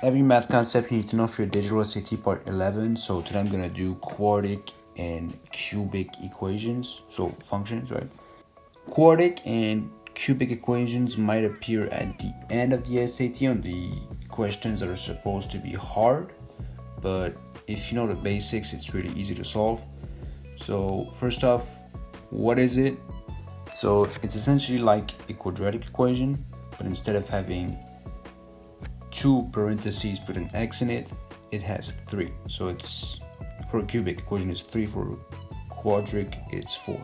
Every math concept you need to know for your digital S.A.T. part 11. So today I'm going to do quadratic and cubic equations, so functions, right? Quadratic and cubic equations might appear at the end of the S.A.T. on the questions that are supposed to be hard, but if you know the basics, it's really easy to solve. So first off, what is it? So it's essentially like a quadratic equation, but instead of having two parentheses put an x in it, it has three. So it's, for a cubic equation it's 3, for quadratic it's 4.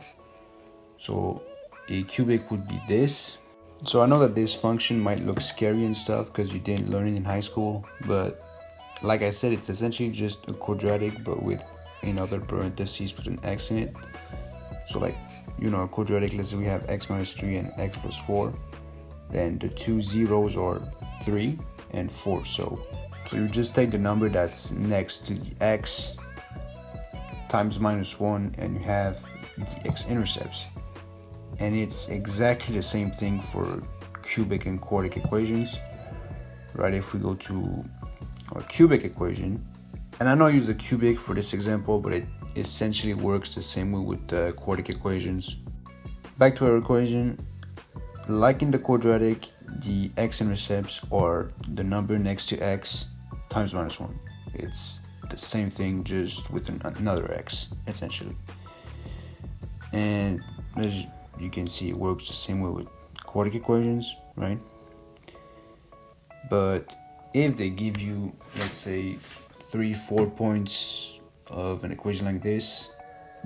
So a cubic would be this. So I know that this function might look scary and stuff because you didn't learn it in high school, but like I said, it's essentially just a quadratic but with another parentheses put an x in it. So like, you know, a quadratic, let's say we have x minus 3 and x plus 4, then the two zeros are 3 and 4. So you just take the number that's next to the x times minus 1 and you have the x-intercepts. And it's exactly the same thing for cubic and quadratic equations, right? If we go to our cubic equation, and I know I use the cubic for this example, but it essentially works the same way with the quadratic equations. Back to our equation, like in the quadratic, the x-intercepts are the number next to x times minus 1. It's the same thing, just with another x, essentially. And as you can see, it works the same way with quadratic equations, right? But if they give you, let's say, 3-4 points of an equation like this,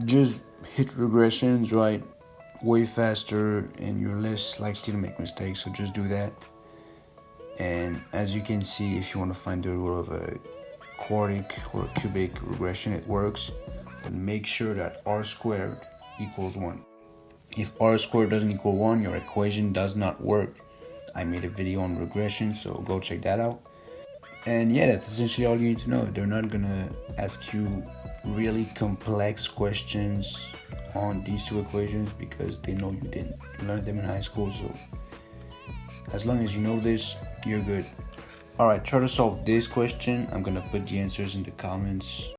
just hit regressions, right, way faster, and you're less likely to make mistakes. So just do that. And as you can see, if you want to find the root of a quadratic or a cubic regression, it works, but make sure that r squared equals 1. If r squared doesn't equal 1, your equation does not work. I made a video on regression, so go check that out. And yeah, that's essentially all you need to know. They're not gonna ask you really complex questions on these two equations because they know you didn't learn them in high school. So as long as you know this, you're good. Alright, try to solve this question. I'm gonna put the answers in the comments.